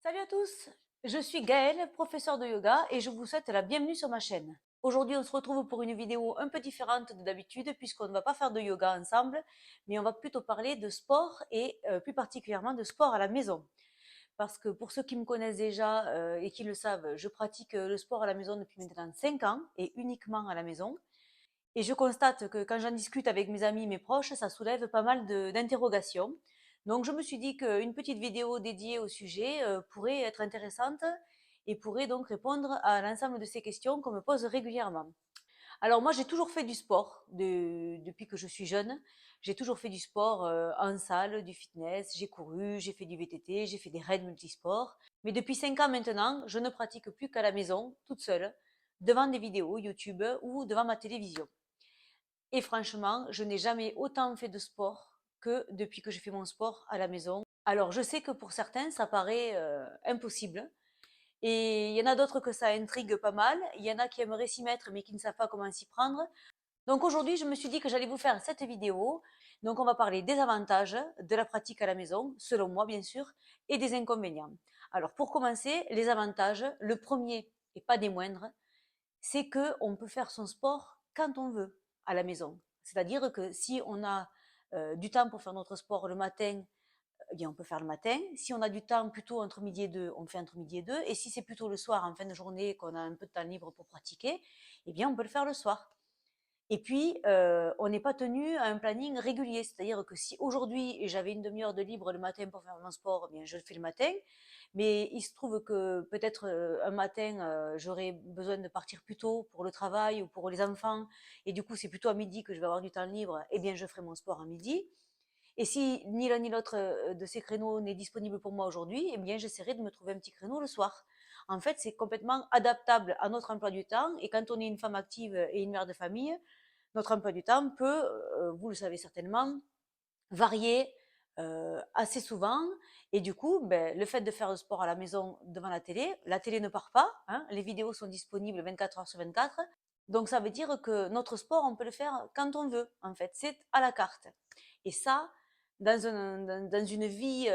Salut à tous, je suis Gaëlle, professeure de yoga et je vous souhaite la bienvenue sur ma chaîne. Aujourd'hui, on se retrouve pour une vidéo un peu différente de d'habitude puisqu'on ne va pas faire de yoga ensemble, mais on va plutôt parler de sport et plus particulièrement de sport à la maison. Parce que pour ceux qui me connaissent déjà et qui le savent, je pratique le sport à la maison depuis maintenant 5 ans et uniquement à la maison. Et je constate que quand j'en discute avec mes amis, mes proches, ça soulève pas mal d'interrogations. Donc je me suis dit qu'une petite vidéo dédiée au sujet pourrait être intéressante et pourrait donc répondre à l'ensemble de ces questions qu'on me pose régulièrement. Alors moi j'ai toujours fait du sport depuis que je suis jeune. J'ai toujours fait du sport en salle, du fitness, j'ai couru, j'ai fait du VTT, j'ai fait des raids multisports. Mais depuis 5 ans maintenant, je ne pratique plus qu'à la maison, toute seule, devant des vidéos YouTube ou devant ma télévision. Et franchement, je n'ai jamais autant fait de sport que depuis que je fais mon sport à la maison. Alors, je sais que pour certains, ça paraît impossible. Et il y en a d'autres que ça intrigue pas mal. Il y en a qui aimeraient s'y mettre, mais qui ne savent pas comment s'y prendre. Donc aujourd'hui, je me suis dit que j'allais vous faire cette vidéo. Donc on va parler des avantages de la pratique à la maison, selon moi bien sûr, et des inconvénients. Alors pour commencer, les avantages, le premier, et pas des moindres, c'est qu'on peut faire son sport quand on veut à la maison. C'est-à-dire que si on a du temps pour faire notre sport le matin, eh bien on peut faire le matin. Si on a du temps plutôt entre midi et deux, on fait entre midi et deux. Et si c'est plutôt le soir, en fin de journée, qu'on a un peu de temps libre pour pratiquer, eh bien on peut le faire le soir. Et puis, on n'est pas tenu à un planning régulier. C'est-à-dire que si aujourd'hui j'avais une demi-heure de libre le matin pour faire mon sport, eh bien je le fais le matin. Mais il se trouve que peut-être un matin, j'aurais besoin de partir plus tôt pour le travail ou pour les enfants. Et du coup, c'est plutôt à midi que je vais avoir du temps libre. Eh bien, je ferai mon sport à midi. Et si ni l'un ni l'autre de ces créneaux n'est disponible pour moi aujourd'hui, eh bien, j'essaierai de me trouver un petit créneau le soir. En fait, c'est complètement adaptable à notre emploi du temps. Et quand on est une femme active et une mère de famille, notre emploi du temps peut, vous le savez certainement, varier assez souvent. Et du coup, ben, le fait de faire le sport à la maison devant la télé ne part pas, hein, les vidéos sont disponibles 24 heures sur 24. Donc ça veut dire que notre sport, on peut le faire quand on veut, en fait, c'est à la carte. Et ça, dans une vie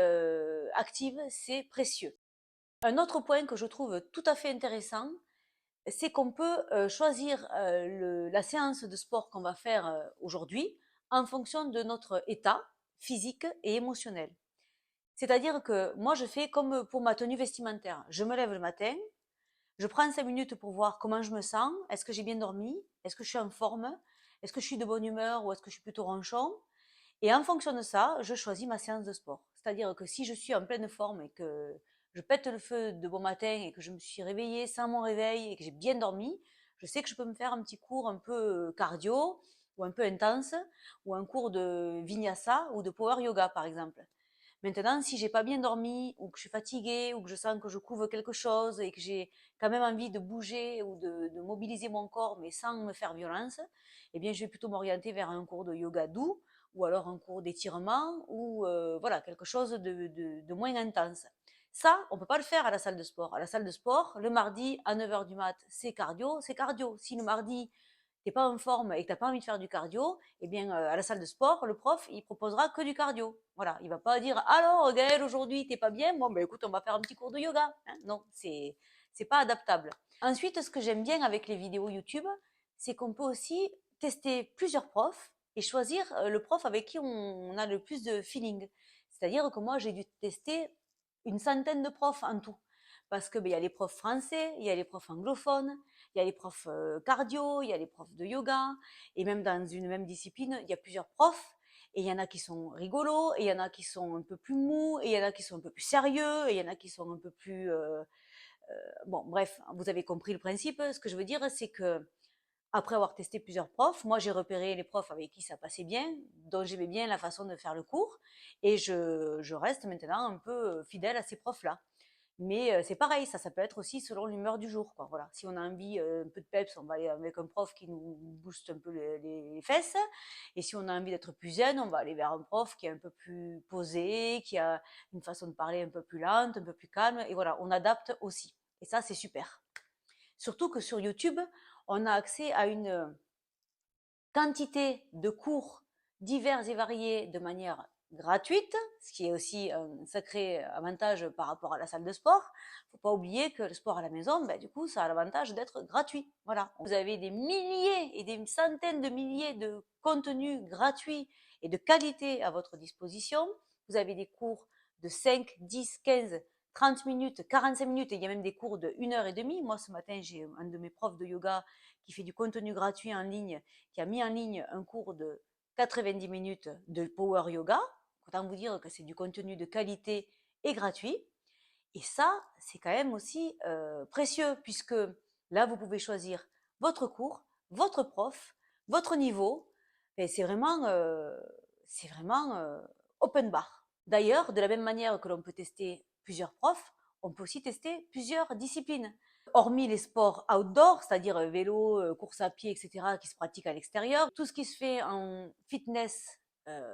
active, c'est précieux. Un autre point que je trouve tout à fait intéressant, c'est qu'on peut choisir la séance de sport qu'on va faire aujourd'hui en fonction de notre état physique et émotionnel. C'est-à-dire que moi, je fais comme pour ma tenue vestimentaire. Je me lève le matin, je prends 5 minutes pour voir comment je me sens, est-ce que j'ai bien dormi, est-ce que je suis en forme, est-ce que je suis de bonne humeur ou est-ce que je suis plutôt ronchon. Et en fonction de ça, je choisis ma séance de sport. C'est-à-dire que si je suis en pleine forme et que je pète le feu de bon matin et que je me suis réveillée sans mon réveil et que j'ai bien dormi, je sais que je peux me faire un petit cours un peu cardio ou un peu intense ou un cours de vinyasa ou de power yoga par exemple. Maintenant, si j'ai pas bien dormi ou que je suis fatiguée ou que je sens que je couvre quelque chose et que j'ai quand même envie de bouger ou de mobiliser mon corps mais sans me faire violence, eh bien, je vais plutôt m'orienter vers un cours de yoga doux ou alors un cours d'étirement ou voilà, quelque chose de moins intense. Ça, on peut pas le faire à la salle de sport. À la salle de sport, le mardi à 9 heures du mat, c'est cardio, c'est cardio. Si le mardi, t'es pas en forme et que t'as pas envie de faire du cardio, eh bien, à la salle de sport, le prof, il proposera que du cardio. Voilà. Il va pas dire, alors, Gaël, aujourd'hui, t'es pas bien? Bon, ben, écoute, on va faire un petit cours de yoga. Hein. Non, c'est pas adaptable. Ensuite, ce que j'aime bien avec les vidéos YouTube, c'est qu'on peut aussi tester plusieurs profs et choisir le prof avec qui on a le plus de feeling. C'est-à-dire que moi, j'ai dû tester une centaine de profs en tout. Parce que ben, il y a les profs français, il y a les profs anglophones, il y a les profs cardio, il y a les profs de yoga, et même dans une même discipline, il y a plusieurs profs, et il y en a qui sont rigolos, et il y en a qui sont un peu plus mous, et il y en a qui sont un peu plus sérieux, et il y en a qui sont un peu plus... bon, bref, vous avez compris le principe. Ce que je veux dire, c'est que après avoir testé plusieurs profs, moi j'ai repéré les profs avec qui ça passait bien, dont j'aimais bien la façon de faire le cours, et je reste maintenant un peu fidèle à ces profs-là. Mais c'est pareil, ça peut être aussi selon l'humeur du jour, quoi. Voilà. Si on a envie un peu de peps, on va aller avec un prof qui nous booste un peu les fesses. Et si on a envie d'être plus zen, on va aller vers un prof qui est un peu plus posé, qui a une façon de parler un peu plus lente, un peu plus calme. Et voilà, on adapte aussi. Et ça, c'est super. Surtout que sur YouTube, on a accès à une quantité de cours divers et variés de manière gratuite, ce qui est aussi un sacré avantage par rapport à la salle de sport. Faut pas oublier que le sport à la maison, ben, du coup, ça a l'avantage d'être gratuit. Voilà. Vous avez des milliers et des centaines de milliers de contenus gratuits et de qualité à votre disposition. Vous avez des cours de 5, 10, 15, 30 minutes, 45 minutes, et il y a même des cours de 1 heure et demie. Moi, ce matin, j'ai un de mes profs de yoga qui fait du contenu gratuit en ligne, qui a mis en ligne un cours de 90 minutes de Power Yoga. Autant vous dire que c'est du contenu de qualité et gratuit. Et ça, c'est quand même aussi précieux, puisque là, vous pouvez choisir votre cours, votre prof, votre niveau. Et c'est vraiment open bar. D'ailleurs, de la même manière que l'on peut tester plusieurs profs, on peut aussi tester plusieurs disciplines. Hormis les sports outdoor, c'est-à-dire vélo, course à pied, etc., qui se pratiquent à l'extérieur, tout ce qui se fait en fitness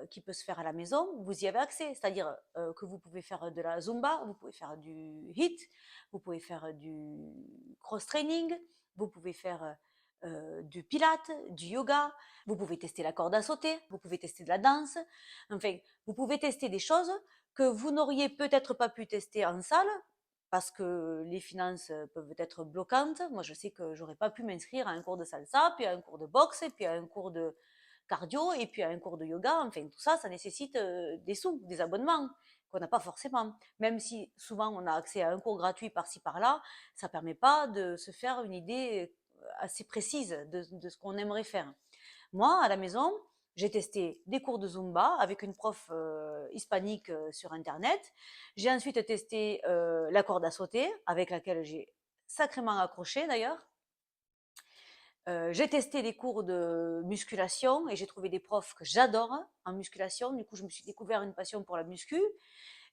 qui peut se faire à la maison, vous y avez accès. C'est-à-dire que vous pouvez faire de la Zumba, vous pouvez faire du HIIT, vous pouvez faire du cross-training, vous pouvez faire du pilates, du yoga, vous pouvez tester la corde à sauter, vous pouvez tester de la danse. Enfin, vous pouvez tester des choses que vous n'auriez peut-être pas pu tester en salle parce que les finances peuvent être bloquantes. Moi, je sais que j'aurais pas pu m'inscrire à un cours de salsa, puis à un cours de boxe, et puis à un cours de cardio, et puis à un cours de yoga. Enfin, tout ça, ça nécessite des sous, des abonnements qu'on n'a pas forcément. Même si souvent on a accès à un cours gratuit par-ci par-là, ça ne permet pas de se faire une idée assez précise de ce qu'on aimerait faire. Moi, à la maison, j'ai testé des cours de Zumba avec une prof hispanique sur Internet. J'ai ensuite testé la corde à sauter, avec laquelle j'ai sacrément accroché d'ailleurs. J'ai testé des cours de musculation et j'ai trouvé des profs que j'adore en musculation. Du coup, je me suis découvert une passion pour la muscu.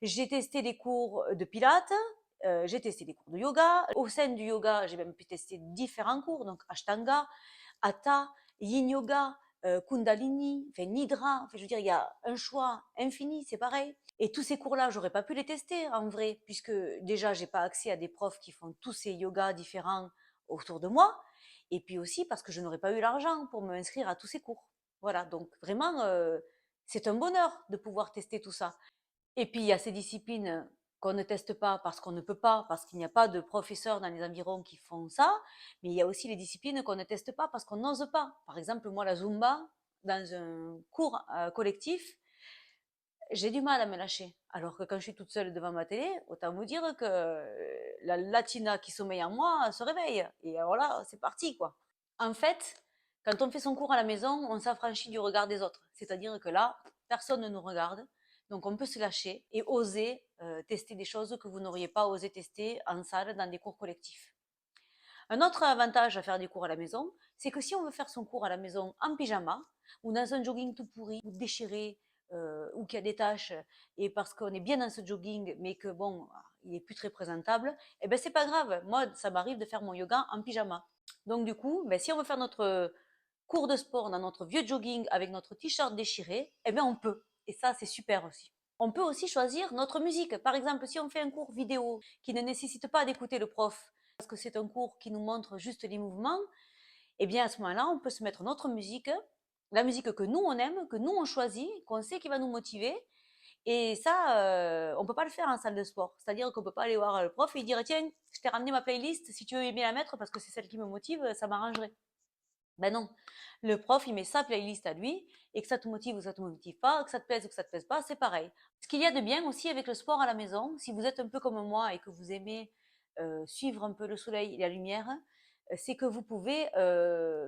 J'ai testé des cours de pilates, j'ai testé des cours de yoga. Au sein du yoga, j'ai même pu tester différents cours, donc Ashtanga, Hatha, Yin Yoga, Kundalini, enfin Nidra. Enfin, je veux dire, il y a un choix infini, c'est pareil. Et tous ces cours-là, j'aurais pas pu les tester en vrai, puisque déjà, j'ai pas accès à des profs qui font tous ces yogas différents autour de moi. Et puis aussi parce que je n'aurais pas eu l'argent pour m'inscrire à tous ces cours. Voilà, donc vraiment, c'est un bonheur de pouvoir tester tout ça. Et puis, il y a ces disciplines qu'on ne teste pas parce qu'on ne peut pas, parce qu'il n'y a pas de professeurs dans les environs qui font ça. Mais il y a aussi les disciplines qu'on ne teste pas parce qu'on n'ose pas. Par exemple, moi, la Zumba, dans un cours collectif, j'ai du mal à me lâcher. Alors que quand je suis toute seule devant ma télé, autant vous dire que la latina qui sommeille en moi se réveille. Et alors là, c'est parti, quoi. En fait, quand on fait son cours à la maison, on s'affranchit du regard des autres. C'est-à-dire que là, personne ne nous regarde. Donc on peut se lâcher et oser tester des choses que vous n'auriez pas osé tester en salle dans des cours collectifs. Un autre avantage à faire des cours à la maison, c'est que si on veut faire son cours à la maison en pyjama ou dans un jogging tout pourri ou déchiré ou qui a des taches et parce qu'on est bien dans ce jogging mais que bon, il est plus très présentable, eh ben c'est pas grave. Moi, ça m'arrive de faire mon yoga en pyjama. Donc du coup, ben, si on veut faire notre cours de sport dans notre vieux jogging avec notre t-shirt déchiré, eh bien on peut. Et ça, c'est super aussi. On peut aussi choisir notre musique. Par exemple, si on fait un cours vidéo qui ne nécessite pas d'écouter le prof, parce que c'est un cours qui nous montre juste les mouvements, eh bien à ce moment-là, on peut se mettre notre musique, la musique que nous on aime, que nous on choisit, qu'on sait qui va nous motiver. Et ça, on peut pas le faire en salle de sport. C'est-à-dire qu'on peut pas aller voir le prof et dire tiens, je t'ai ramené ma playlist, si tu veux bien la mettre parce que c'est celle qui me motive, ça m'arrangerait. Ben non, le prof, il met sa playlist à lui, et que ça te motive ou ça te motive pas, que ça te plaise ou que ça te plaise pas, c'est pareil. Ce qu'il y a de bien aussi avec le sport à la maison, si vous êtes un peu comme moi et que vous aimez suivre un peu le soleil et la lumière, c'est que vous pouvez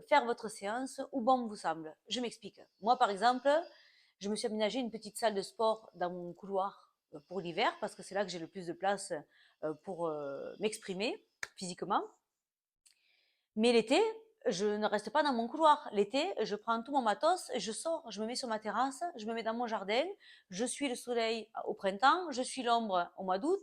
faire votre séance où bon vous semble. Je m'explique. Moi, par exemple, je me suis aménagé une petite salle de sport dans mon couloir pour l'hiver, parce que c'est là que j'ai le plus de place pour m'exprimer physiquement. Mais l'été, je ne reste pas dans mon couloir. L'été, je prends tout mon matos, je sors, je me mets sur ma terrasse, je me mets dans mon jardin, je suis le soleil au printemps, je suis l'ombre au mois d'août.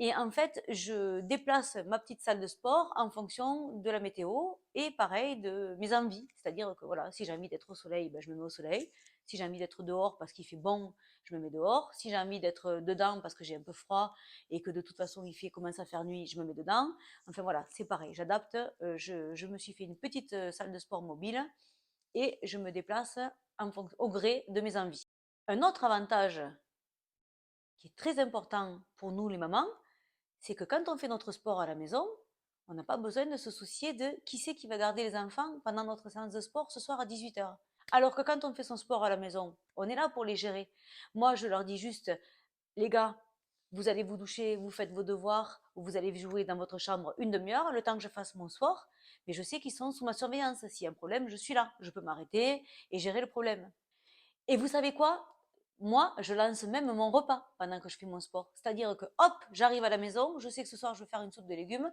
Et en fait, je déplace ma petite salle de sport en fonction de la météo et pareil de mes envies. C'est-à-dire que voilà, si j'ai envie d'être au soleil, ben, je me mets au soleil. Si j'ai envie d'être dehors parce qu'il fait bon, je me mets dehors. Si j'ai envie d'être dedans parce que j'ai un peu froid et que de toute façon il commence à faire nuit, je me mets dedans. Enfin voilà, c'est pareil, j'adapte. Je me suis fait une petite salle de sport mobile et je me déplace au gré de mes envies. Un autre avantage qui est très important pour nous les mamans, c'est que quand on fait notre sport à la maison, on n'a pas besoin de se soucier de qui c'est qui va garder les enfants pendant notre séance de sport ce soir à 18 h. Alors que quand on fait son sport à la maison, on est là pour les gérer. Moi, je leur dis juste, les gars, vous allez vous doucher, vous faites vos devoirs, ou vous allez jouer dans votre chambre une demi-heure, le temps que je fasse mon sport, mais je sais qu'ils sont sous ma surveillance. S'il y a un problème, je suis là, je peux m'arrêter et gérer le problème. Et vous savez quoi? Moi, je lance même mon repas pendant que je fais mon sport. C'est-à-dire que, hop, j'arrive à la maison, je sais que ce soir, je vais faire une soupe de légumes,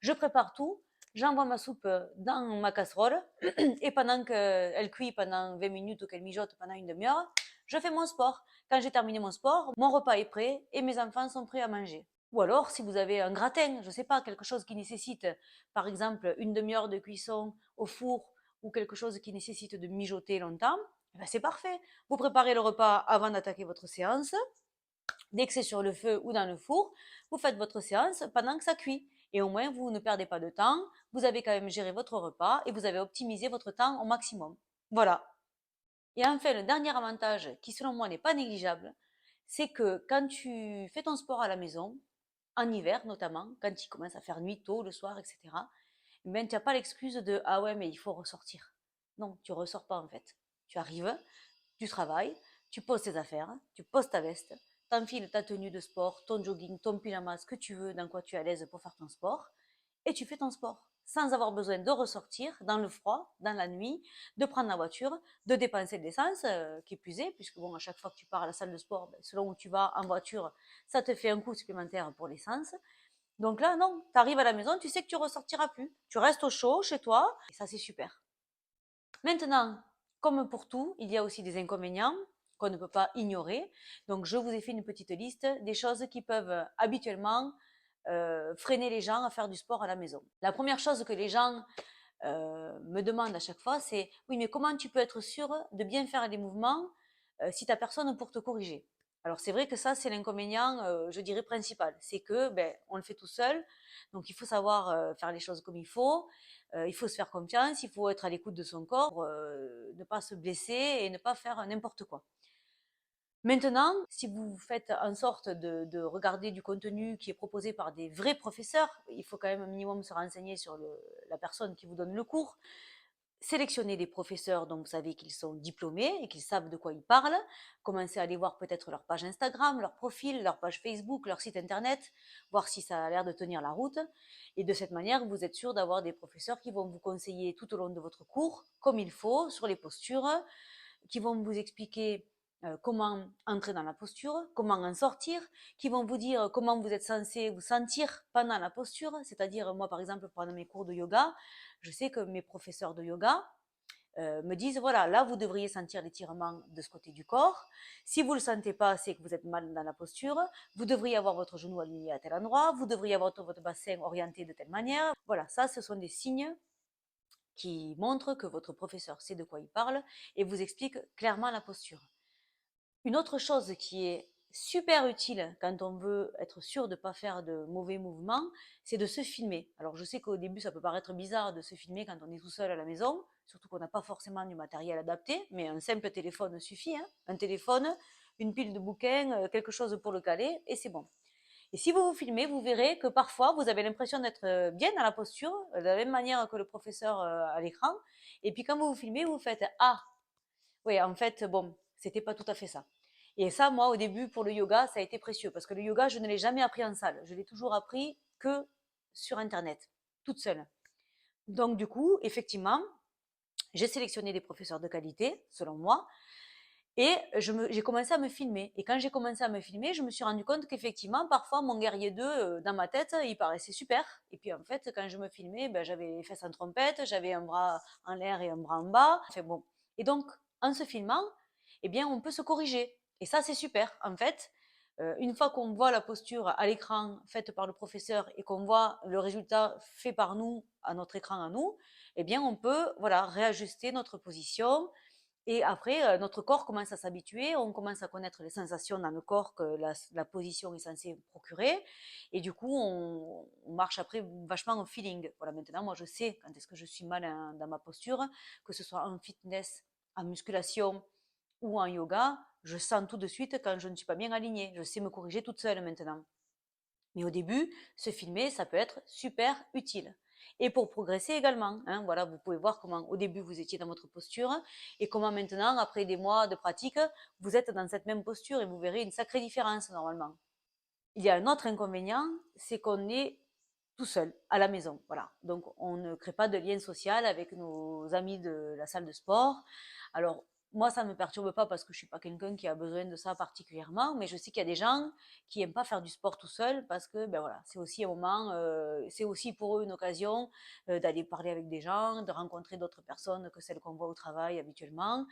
je prépare tout, j'envoie ma soupe dans ma casserole, et pendant qu'elle cuit pendant 20 minutes ou qu'elle mijote pendant une demi-heure, je fais mon sport. Quand j'ai terminé mon sport, mon repas est prêt et mes enfants sont prêts à manger. Ou alors, si vous avez un gratin, je ne sais pas, quelque chose qui nécessite, par exemple, une demi-heure de cuisson au four ou quelque chose qui nécessite de mijoter longtemps, eh ben c'est parfait. Vous préparez le repas avant d'attaquer votre séance. Dès que c'est sur le feu ou dans le four, vous faites votre séance pendant que ça cuit. Et au moins, vous ne perdez pas de temps, vous avez quand même géré votre repas et vous avez optimisé votre temps au maximum. Voilà. Et enfin, le dernier avantage, qui selon moi n'est pas négligeable, c'est que quand tu fais ton sport à la maison, en hiver notamment, quand il commence à faire nuit tôt le soir, etc., ben, tu n'as pas l'excuse de ah ouais, mais il faut ressortir. Non, tu ne ressors pas en fait. Tu arrives, tu travailles, tu poses tes affaires, tu poses ta veste, t'enfiles ta tenue de sport, ton jogging, ton pyjama, ce que tu veux, dans quoi tu es à l'aise pour faire ton sport, et tu fais ton sport sans avoir besoin de ressortir dans le froid, dans la nuit, de prendre la voiture, de dépenser de l'essence, qui plus est, puisque bon, à chaque fois que tu pars à la salle de sport, ben, selon où tu vas en voiture, ça te fait un coût supplémentaire pour l'essence. Donc là, non, tu arrives à la maison, tu sais que tu ressortiras plus. Tu restes au chaud chez toi, et ça c'est super. Maintenant, comme pour tout, il y a aussi des inconvénients qu'on ne peut pas ignorer. Donc, je vous ai fait une petite liste des choses qui peuvent habituellement freiner les gens à faire du sport à la maison. La première chose que les gens me demandent à chaque fois, c'est oui, mais comment tu peux être sûr de bien faire les mouvements si tu n'as personne pour te corriger? Alors, c'est vrai que ça, c'est l'inconvénient, je dirais, principal. C'est que ben, on le fait tout seul, donc il faut savoir faire les choses comme il faut. Il faut se faire confiance, il faut être à l'écoute de son corps pour ne pas se blesser et ne pas faire n'importe quoi. Maintenant, si vous faites en sorte de regarder du contenu qui est proposé par des vrais professeurs, il faut quand même un minimum se renseigner sur la personne qui vous donne le cours. Sélectionnez des professeurs dont vous savez qu'ils sont diplômés et qu'ils savent de quoi ils parlent. Commencez à aller voir peut-être leur page Instagram, leur profil, leur page Facebook, leur site internet, voir si ça a l'air de tenir la route. Et de cette manière, vous êtes sûr d'avoir des professeurs qui vont vous conseiller tout au long de votre cours, comme il faut, sur les postures, qui vont vous expliquer comment entrer dans la posture, comment en sortir, qui vont vous dire comment vous êtes censé vous sentir pendant la posture. C'est-à-dire, moi, par exemple, pendant mes cours de yoga, je sais que mes professeurs de yoga me disent, voilà, là, vous devriez sentir l'étirement de ce côté du corps. Si vous ne le sentez pas, c'est que vous êtes mal dans la posture. Vous devriez avoir votre genou aligné à tel endroit. Vous devriez avoir votre bassin orienté de telle manière. Voilà, ça, ce sont des signes qui montrent que votre professeur sait de quoi il parle et vous explique clairement la posture. Une autre chose qui est super utile quand on veut être sûr de ne pas faire de mauvais mouvements, c'est de se filmer. Alors je sais qu'au début ça peut paraître bizarre de se filmer quand on est tout seul à la maison, surtout qu'on n'a pas forcément du matériel adapté, mais un simple téléphone suffit. Hein. Un téléphone, une pile de bouquins, quelque chose pour le caler, et c'est bon. Et si vous vous filmez, vous verrez que parfois vous avez l'impression d'être bien dans la posture, de la même manière que le professeur à l'écran, et puis quand vous vous filmez, vous faites ah, oui, en fait, bon, c'était pas tout à fait ça. Et ça, moi, au début, pour le yoga, ça a été précieux parce que le yoga, je ne l'ai jamais appris en salle. Je l'ai toujours appris que sur Internet, toute seule. Donc, du coup, effectivement, j'ai sélectionné des professeurs de qualité, selon moi, et j'ai commencé à me filmer. Et quand j'ai commencé à me filmer, je me suis rendu compte qu'effectivement, parfois, mon guerrier 2, dans ma tête, il paraissait super. Et puis, en fait, quand je me filmais, ben, j'avais les fesses en trompette, j'avais un bras en l'air et un bras en bas. Enfin bon. Et donc, en se filmant, eh bien, on peut se corriger. Et ça, c'est super. En fait, une fois qu'on voit la posture à l'écran faite par le professeur et qu'on voit le résultat fait par nous, à notre écran à nous, eh bien, on peut, voilà, réajuster notre position, et après, notre corps commence à s'habituer, on commence à connaître les sensations dans le corps que la position est censée procurer. Et du coup, on marche après vachement au feeling. Voilà, maintenant, moi, je sais quand est-ce que je suis mal dans ma posture, que ce soit en fitness, en musculation ou en yoga, Je sens tout de suite quand je ne suis pas bien alignée. Je sais me corriger toute seule maintenant. Mais au début, se filmer, ça peut être super utile. Et pour progresser également, hein, voilà, vous pouvez voir comment au début vous étiez dans votre posture et comment maintenant, après des mois de pratique, vous êtes dans cette même posture et vous verrez une sacrée différence normalement. Il y a un autre inconvénient, c'est qu'on est tout seul à la maison. Voilà. Donc on ne crée pas de lien social avec nos amis de la salle de sport. Alors moi, ça ne me perturbe pas parce que je suis pas quelqu'un qui a besoin de ça particulièrement, mais je sais qu'il y a des gens qui aiment pas faire du sport tout seul parce que ben voilà, c'est aussi un moment, c'est aussi pour eux une occasion d'aller parler avec des gens, de rencontrer d'autres personnes que celles qu'on voit au travail habituellement.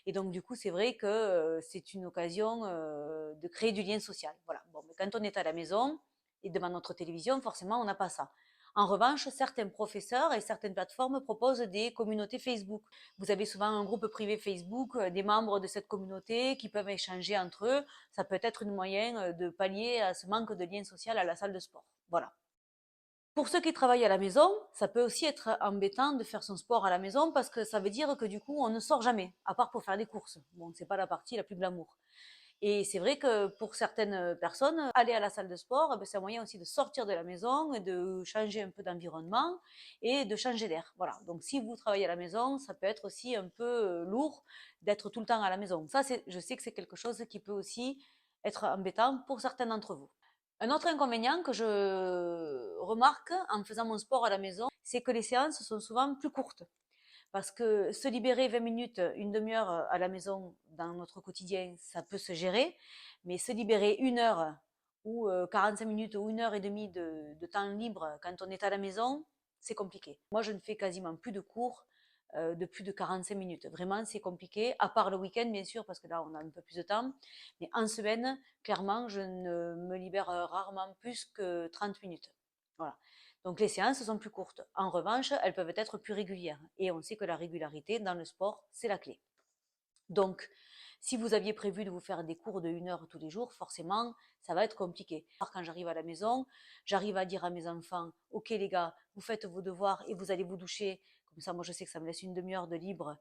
Et donc du coup, c'est vrai que c'est une occasion de créer du lien social. Voilà. Bon, mais quand on est à la maison et devant notre télévision, forcément, on n'a pas ça. En revanche, certains professeurs et certaines plateformes proposent des communautés Facebook. Vous avez souvent un groupe privé Facebook, des membres de cette communauté qui peuvent échanger entre eux. Ça peut être une moyen de pallier à ce manque de lien social à la salle de sport. Voilà. Pour ceux qui travaillent à la maison, ça peut aussi être embêtant de faire son sport à la maison parce que ça veut dire que du coup, on ne sort jamais, à part pour faire des courses. Bon, c'est pas la partie la plus glamour. Et c'est vrai que pour certaines personnes, aller à la salle de sport, eh ben, c'est un moyen aussi de sortir de la maison et de changer un peu d'environnement et de changer d'air. Voilà. Donc, si vous travaillez à la maison, ça peut être aussi un peu lourd d'être tout le temps à la maison. Ça, je sais que c'est quelque chose qui peut aussi être embêtant pour certains d'entre vous. Un autre inconvénient que je remarque en faisant mon sport à la maison, c'est que les séances sont souvent plus courtes. Parce que se libérer 20 minutes, une demi-heure à la maison dans notre quotidien, ça peut se gérer. Mais se libérer une heure ou 45 minutes ou une heure et demie de temps libre quand on est à la maison, c'est compliqué. Moi, je ne fais quasiment plus de cours de plus de 45 minutes. Vraiment, c'est compliqué, à part le week-end, bien sûr, parce que là, on a un peu plus de temps. Mais en semaine, clairement, je ne me libère rarement plus que 30 minutes. Voilà. Donc les séances sont plus courtes. En revanche, elles peuvent être plus régulières. Et on sait que la régularité dans le sport, c'est la clé. Donc, si vous aviez prévu de vous faire des cours de 1 heure tous les jours, forcément, ça va être compliqué. Quand j'arrive à la maison, j'arrive à dire à mes enfants, ok les gars, vous faites vos devoirs et vous allez vous doucher. Comme ça, moi, je sais que ça me laisse une demi-heure de libre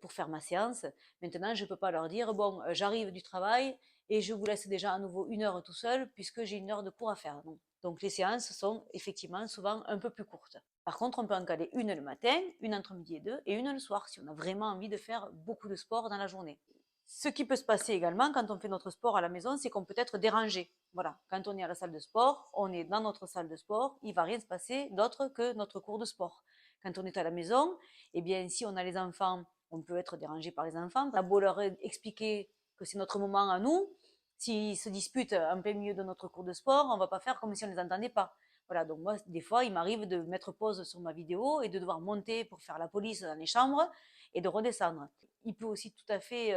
pour faire ma séance. Maintenant, je ne peux pas leur dire, bon, j'arrive du travail et je vous laisse déjà à nouveau 1 heure tout seul puisque j'ai 1 heure de cours à faire. Non. Donc, les séances sont effectivement souvent un peu plus courtes. Par contre, on peut en caler une le matin, une entre midi et deux, et une le soir, si on a vraiment envie de faire beaucoup de sport dans la journée. Ce qui peut se passer également quand on fait notre sport à la maison, c'est qu'on peut être dérangé. Voilà, quand on est à la salle de sport, on est dans notre salle de sport, il ne va rien se passer d'autre que notre cours de sport. Quand on est à la maison, eh bien, si on a les enfants, on peut être dérangé par les enfants. On a beau leur expliquer que c'est notre moment à nous, s'ils se disputent en plein milieu de notre cours de sport, on ne va pas faire comme si on ne les entendait pas. Voilà, donc moi, des fois, il m'arrive de mettre pause sur ma vidéo et de devoir monter pour faire la police dans les chambres et de redescendre. Il peut aussi tout à fait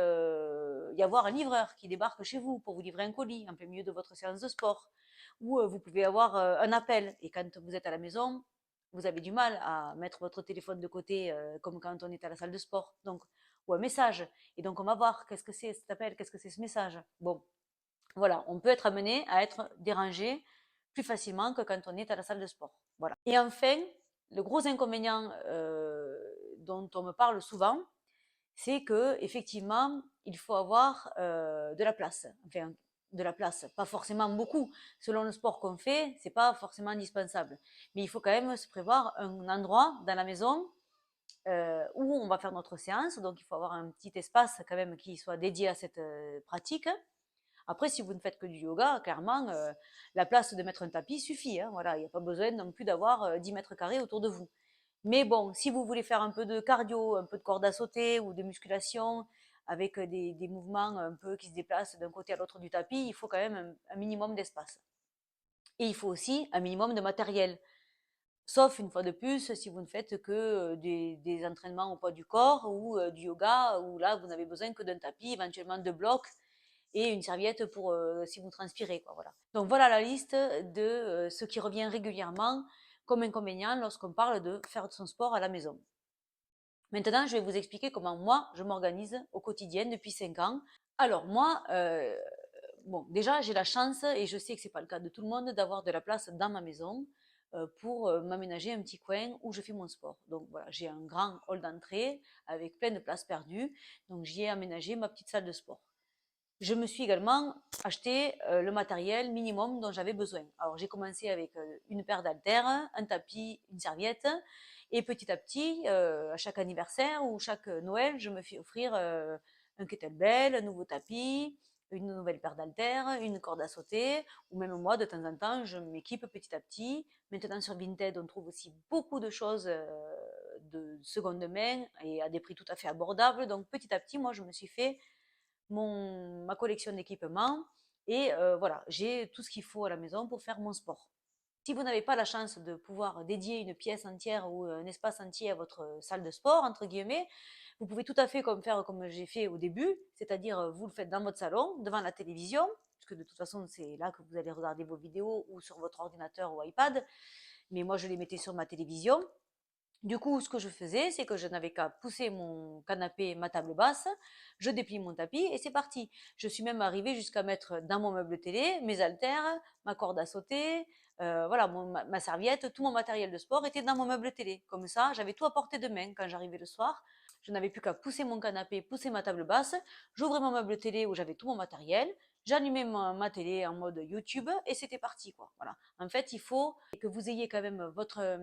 y avoir un livreur qui débarque chez vous pour vous livrer un colis en plein milieu de votre séance de sport. Ou vous pouvez avoir un appel. Et quand vous êtes à la maison, vous avez du mal à mettre votre téléphone de côté comme quand on est à la salle de sport. Donc, ou un message. Et donc, on va voir qu'est-ce que c'est cet appel, qu'est-ce que c'est ce message. Bon, voilà, on peut être amené à être dérangé plus facilement que quand on est à la salle de sport. Voilà. Et enfin, le gros inconvénient dont on me parle souvent, c'est que effectivement, il faut avoir de la place. Enfin, de la place, pas forcément beaucoup. Selon le sport qu'on fait, c'est pas forcément indispensable. Mais il faut quand même se prévoir un endroit dans la maison où on va faire notre séance. Donc, il faut avoir un petit espace quand même qui soit dédié à cette pratique. Après, si vous ne faites que du yoga, clairement, la place de mettre un tapis suffit. Hein, voilà, il n'y a pas besoin non plus d'avoir 10 mètres carrés autour de vous. Mais bon, si vous voulez faire un peu de cardio, un peu de corde à sauter ou de musculation, avec des mouvements un peu qui se déplacent d'un côté à l'autre du tapis, il faut quand même un minimum d'espace. Et il faut aussi un minimum de matériel. Sauf une fois de plus, si vous ne faites que des entraînements au poids du corps ou du yoga, où là, vous n'avez besoin que d'un tapis, éventuellement de blocs et une serviette pour si vous transpirez. Quoi, voilà. Donc voilà la liste de ce qui revient régulièrement comme inconvénient lorsqu'on parle de faire son sport à la maison. Maintenant, je vais vous expliquer comment moi, je m'organise au quotidien depuis 5 ans. Alors moi, bon, déjà, j'ai la chance, et je sais que ce n'est pas le cas de tout le monde, d'avoir de la place dans ma maison pour m'aménager un petit coin où je fais mon sport. Donc voilà, j'ai un grand hall d'entrée avec plein de places perdues. Donc j'y ai aménagé ma petite salle de sport. je me suis également acheté le matériel minimum dont j'avais besoin. Alors j'ai commencé avec une paire d'haltères, un tapis, une serviette, et petit à petit, à chaque anniversaire ou chaque Noël, je me fais offrir un kettlebell, un nouveau tapis, une nouvelle paire d'haltères, une corde à sauter, ou même moi, de temps en temps, je m'équipe petit à petit. Maintenant, sur Vinted, on trouve aussi beaucoup de choses de seconde main et à des prix tout à fait abordables. Donc, petit à petit, moi, je me suis fait ma collection d'équipements et voilà, j'ai tout ce qu'il faut à la maison pour faire mon sport. Si vous n'avez pas la chance de pouvoir dédier une pièce entière ou un espace entier à votre salle de sport, entre guillemets, vous pouvez tout à fait faire comme j'ai fait au début, c'est-à-dire vous le faites dans votre salon, devant la télévision, puisque de toute façon c'est là que vous allez regarder vos vidéos ou sur votre ordinateur ou iPad, mais moi je les mettais sur ma télévision. Du coup, ce que je faisais, c'est que je n'avais qu'à pousser mon canapé, ma table basse, je déplie mon tapis et c'est parti. Je suis même arrivée jusqu'à mettre dans mon meuble télé mes haltères, ma corde à sauter, voilà, ma serviette, tout mon matériel de sport était dans mon meuble télé. Comme ça, j'avais tout à portée de main quand j'arrivais le soir. Je n'avais plus qu'à pousser mon canapé, pousser ma table basse, j'ouvrais mon meuble télé où j'avais tout mon matériel, j'allumais ma télé en mode YouTube et c'était parti, quoi. Voilà. En fait, il faut que vous ayez quand même votre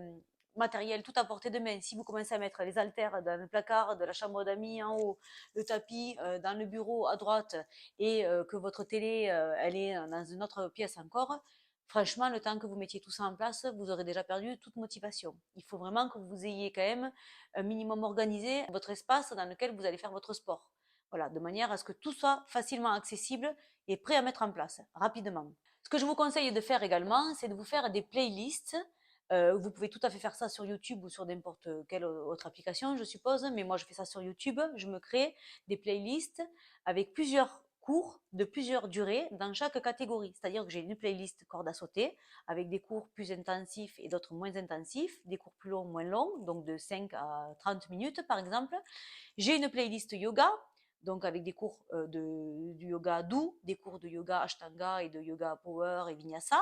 matériel tout à portée de main. Si vous commencez à mettre les haltères dans le placard de la chambre d'amis en haut, le tapis dans le bureau à droite et que votre télé, elle est dans une autre pièce encore, franchement, le temps que vous mettiez tout ça en place, vous aurez déjà perdu toute motivation. Il faut vraiment que vous ayez quand même un minimum organisé votre espace dans lequel vous allez faire votre sport. Voilà, de manière à ce que tout soit facilement accessible et prêt à mettre en place rapidement. Ce que je vous conseille de faire également, c'est de vous faire des playlists. Vous pouvez tout à fait faire ça sur YouTube ou sur n'importe quelle autre application, je suppose, mais moi je fais ça sur YouTube. Je me crée des playlists avec plusieurs cours de plusieurs durées dans chaque catégorie. C'est-à-dire que j'ai une playlist corde à sauter avec des cours plus intensifs et d'autres moins intensifs, des cours plus longs, moins longs, donc de 5 à 30 minutes par exemple. J'ai une playlist yoga, donc avec des cours du yoga doux, des cours de yoga Ashtanga et de yoga power et vinyasa.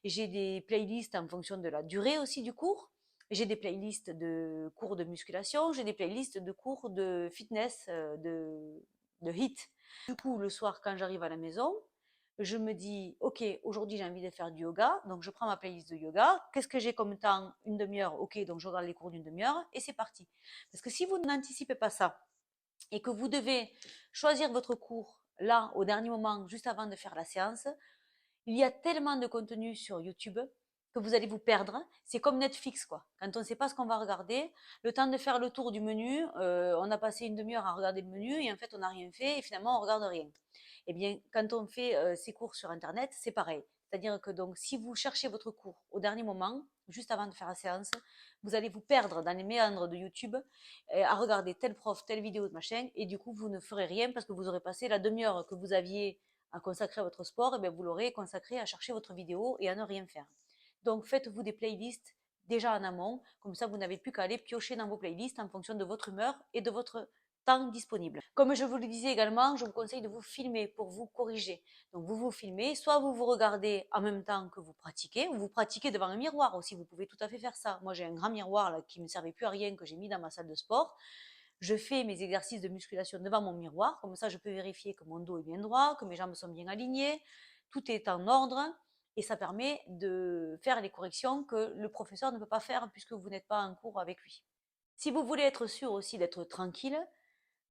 J'ai des playlists en fonction de la durée aussi du cours. J'ai des playlists de cours de musculation, j'ai des playlists de cours de fitness, de HIIT. Du coup, le soir, quand j'arrive à la maison, je me dis, ok, aujourd'hui j'ai envie de faire du yoga, donc je prends ma playlist de yoga. Qu'est-ce que j'ai comme temps? Une demi-heure, ok, donc je regarde les cours d'une demi-heure et c'est parti. Parce que si vous n'anticipez pas ça et que vous devez choisir votre cours là, au dernier moment, juste avant de faire la séance, il y a tellement de contenu sur YouTube que vous allez vous perdre. C'est comme Netflix, quoi. Quand on ne sait pas ce qu'on va regarder, le temps de faire le tour du menu, on a passé une demi-heure à regarder le menu et en fait, on n'a rien fait et finalement, on regarde rien. Eh bien, quand on fait ces cours sur Internet, c'est pareil. C'est-à-dire que donc, si vous cherchez votre cours au dernier moment, juste avant de faire la séance, vous allez vous perdre dans les méandres de YouTube à regarder tel prof, telle vidéo de machin, et du coup, vous ne ferez rien parce que vous aurez passé la demi-heure que vous aviez à consacrer à votre sport, et bien vous l'aurez consacré à chercher votre vidéo et à ne rien faire. Donc faites-vous des playlists déjà en amont, comme ça vous n'avez plus qu'à aller piocher dans vos playlists en fonction de votre humeur et de votre temps disponible. Comme je vous le disais également, je vous conseille de vous filmer pour vous corriger. Donc vous vous filmez, soit vous vous regardez en même temps que vous pratiquez, ou vous pratiquez devant un miroir aussi, vous pouvez tout à fait faire ça. Moi j'ai un grand miroir là, qui ne me servait plus à rien, que j'ai mis dans ma salle de sport. Je fais mes exercices de musculation devant mon miroir, comme ça je peux vérifier que mon dos est bien droit, que mes jambes sont bien alignées, tout est en ordre et ça permet de faire les corrections que le professeur ne peut pas faire puisque vous n'êtes pas en cours avec lui. Si vous voulez être sûr aussi d'être tranquille,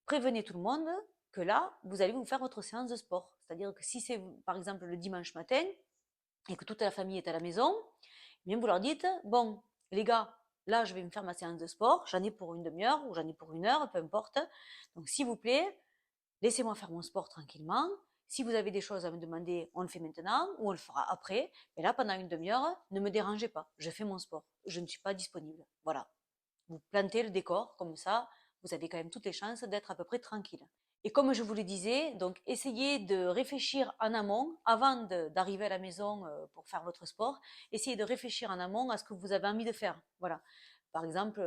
prévenez tout le monde que là, vous allez vous faire votre séance de sport. C'est-à-dire que si c'est par exemple le dimanche matin et que toute la famille est à la maison, eh bien vous leur dites, bon, les gars, là, je vais me faire ma séance de sport, j'en ai pour une demi-heure ou j'en ai pour une heure, peu importe. Donc, s'il vous plaît, laissez-moi faire mon sport tranquillement. Si vous avez des choses à me demander, on le fait maintenant ou on le fera après. Mais là, pendant une demi-heure, ne me dérangez pas. Je fais mon sport. Je ne suis pas disponible. Voilà. Vous plantez le décor, comme ça, vous avez quand même toutes les chances d'être à peu près tranquille. Et comme je vous le disais, donc essayez de réfléchir en amont, avant d'arriver à la maison pour faire votre sport, essayez de réfléchir en amont à ce que vous avez envie de faire. Voilà. Par exemple,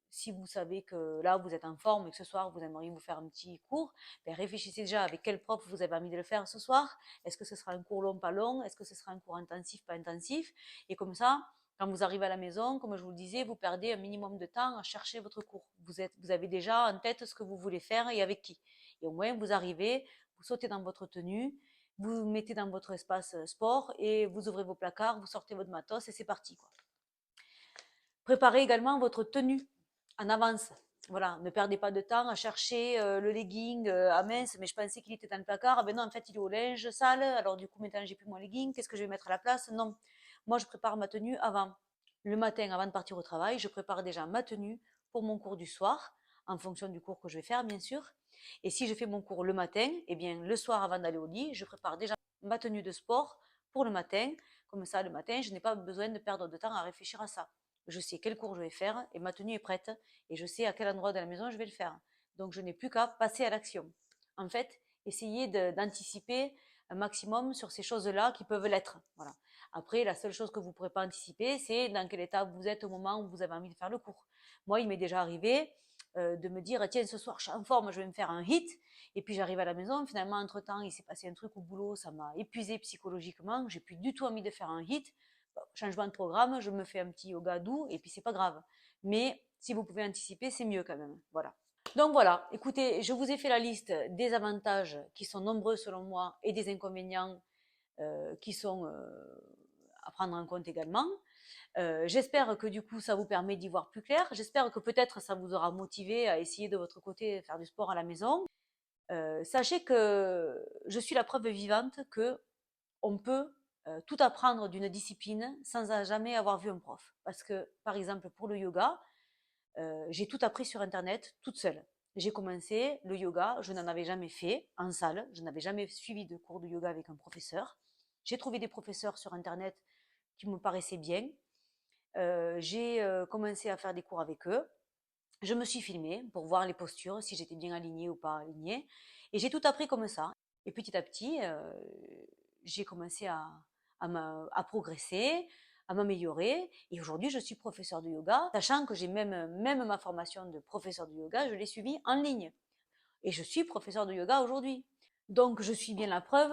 si vous savez que là vous êtes en forme et que ce soir vous aimeriez vous faire un petit cours, ben réfléchissez déjà avec quel prof vous avez envie de le faire ce soir. Est-ce que ce sera un cours long, pas long? Est-ce que ce sera un cours intensif, pas intensif? Et comme ça, quand vous arrivez à la maison, comme je vous le disais, vous perdez un minimum de temps à chercher votre cours. Vous avez déjà en tête ce que vous voulez faire et avec qui. Et au moins, vous arrivez, Vous sautez dans votre tenue, vous mettez dans votre espace sport et vous ouvrez vos placards, vous sortez votre matos et c'est parti, quoi. Préparez également votre tenue en avance. Voilà, ne perdez pas de temps à chercher le legging. Ah mince, mais je pensais qu'il était dans le placard. Ah ben non, en fait, il est au linge sale. Alors du coup, maintenant, j'ai plus mon legging. Qu'est-ce que je vais mettre à la place? Non. Moi, je prépare ma tenue avant. Le matin, avant de partir au travail, je prépare déjà ma tenue pour mon cours du soir, en fonction du cours que je vais faire, bien sûr. Et si je fais mon cours le matin, eh bien, le soir, avant d'aller au lit, je prépare déjà ma tenue de sport pour le matin. Comme ça, le matin, je n'ai pas besoin de perdre de temps à réfléchir à ça. Je sais quel cours je vais faire et ma tenue est prête et je sais à quel endroit de la maison je vais le faire. Donc, je n'ai plus qu'à passer à l'action. En fait, essayez d'anticiper un maximum sur ces choses-là qui peuvent l'être. Voilà. Après, la seule chose que vous ne pourrez pas anticiper, c'est dans quel état vous êtes au moment où vous avez envie de faire le cours. Moi, il m'est déjà arrivé de me dire, tiens, ce soir, je suis en forme, je vais me faire un hit. Et puis, j'arrive à la maison. Finalement, entre-temps, il s'est passé un truc au boulot, ça m'a épuisé psychologiquement. J'ai plus du tout envie de faire un hit. Bon, changement de programme, je me fais un petit yoga doux et puis c'est pas grave. Mais si vous pouvez anticiper, c'est mieux quand même. Voilà. Donc voilà, écoutez, je vous ai fait la liste des avantages qui sont nombreux selon moi et des inconvénients qui sont à prendre en compte également. J'espère que du coup ça vous permet d'y voir plus clair. J'espère que peut-être ça vous aura motivé à essayer de votre côté de faire du sport à la maison. Sachez que je suis la preuve vivante que on peut tout apprendre d'une discipline sans jamais avoir vu un prof. Parce que, par exemple, pour le yoga, j'ai tout appris sur Internet toute seule. J'ai commencé le yoga, je n'en avais jamais fait en salle, je n'avais jamais suivi de cours de yoga avec un professeur. J'ai trouvé des professeurs sur Internet qui me paraissaient bien. J'ai commencé à faire des cours avec eux. Je me suis filmée pour voir les postures, si j'étais bien alignée ou pas alignée. Et j'ai tout appris comme ça. Et petit à petit, j'ai commencé à progresser, à m'améliorer. Et aujourd'hui, je suis professeure de yoga, sachant que j'ai même ma formation de professeur de yoga, je l'ai suivie en ligne. Et je suis professeure de yoga aujourd'hui. Donc, je suis bien la preuve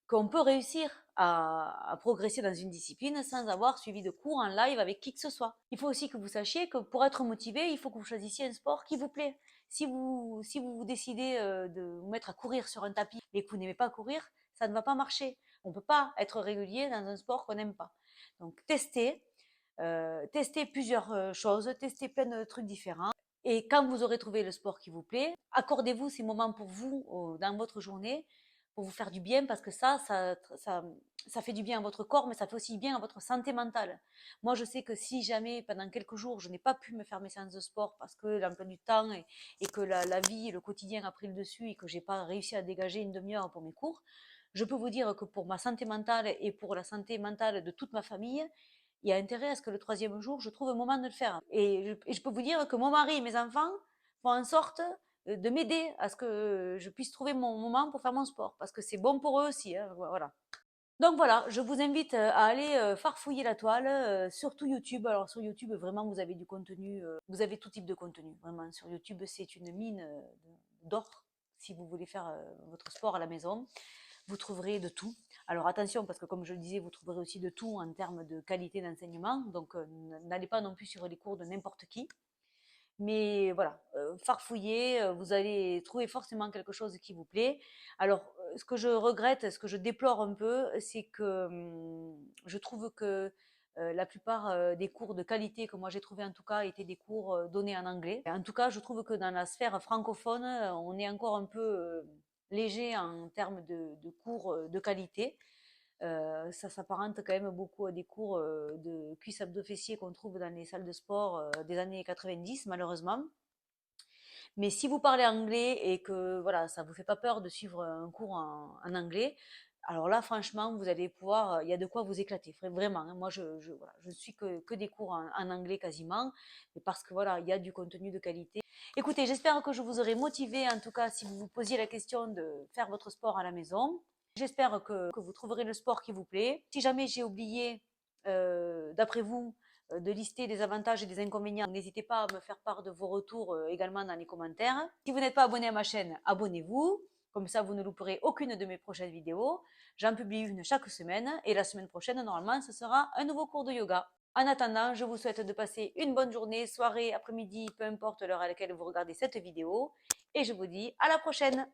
qu'on peut réussir à progresser dans une discipline sans avoir suivi de cours en live avec qui que ce soit. Il faut aussi que vous sachiez que pour être motivé, il faut que vous choisissiez un sport qui vous plaît. Si vous décidez de vous mettre à courir sur un tapis et que vous n'aimez pas courir, ça ne va pas marcher. On ne peut pas être régulier dans un sport qu'on n'aime pas. Donc, testez plusieurs choses, testez plein de trucs différents. Et quand vous aurez trouvé le sport qui vous plaît, accordez-vous ces moments pour vous dans votre journée, pour vous faire du bien, parce que ça fait du bien à votre corps, mais ça fait aussi bien à votre santé mentale. Moi, je sais que si jamais, pendant quelques jours, je n'ai pas pu me faire mes séances de sport parce que l'emploi du temps et que la vie, le quotidien a pris le dessus et que j'ai pas réussi à dégager une demi-heure pour mes cours, je peux vous dire que pour ma santé mentale et pour la santé mentale de toute ma famille, il y a intérêt à ce que le troisième jour, je trouve un moment de le faire. Et je peux vous dire que mon mari et mes enfants font en sorte de m'aider à ce que je puisse trouver mon moment pour faire mon sport, parce que c'est bon pour eux aussi. Hein, voilà. Donc voilà, je vous invite à aller farfouiller la toile, surtout YouTube. Alors sur YouTube, vraiment, vous avez du contenu, vous avez tout type de contenu. Vraiment, sur YouTube, c'est une mine d'or si vous voulez faire votre sport à la maison. Vous trouverez de tout. Alors attention, parce que comme je le disais, vous trouverez aussi de tout en termes de qualité d'enseignement. Donc n'allez pas non plus sur les cours de n'importe qui. Mais voilà, farfouillez, vous allez trouver forcément quelque chose qui vous plaît. Alors, ce que je regrette, ce que je déplore un peu, c'est que je trouve que la plupart des cours de qualité que moi j'ai trouvé en tout cas étaient des cours donnés en anglais. En tout cas, je trouve que dans la sphère francophone, on est encore un peu léger en termes de cours de qualité. Ça s'apparente quand même beaucoup à des cours de cuisse abdos fessiers qu'on trouve dans les salles de sport des années 90 malheureusement. Mais si vous parlez anglais et que voilà, ça vous fait pas peur de suivre un cours en anglais, alors là franchement vous allez pouvoir, il y a de quoi vous éclater vraiment. Hein. Moi voilà, je suis que des cours en anglais quasiment, mais parce que voilà, il y a du contenu de qualité. Écoutez, j'espère que je vous aurai motivé en tout cas si vous vous posiez la question de faire votre sport à la maison. J'espère que vous trouverez le sport qui vous plaît. Si jamais j'ai oublié, d'après vous, de lister les avantages et les inconvénients, n'hésitez pas à me faire part de vos retours également dans les commentaires. Si vous n'êtes pas abonné à ma chaîne, abonnez-vous. Comme ça, vous ne louperez aucune de mes prochaines vidéos. J'en publie une chaque semaine. Et la semaine prochaine, normalement, ce sera un nouveau cours de yoga. En attendant, je vous souhaite de passer une bonne journée, soirée, après-midi, peu importe l'heure à laquelle vous regardez cette vidéo. Et je vous dis à la prochaine.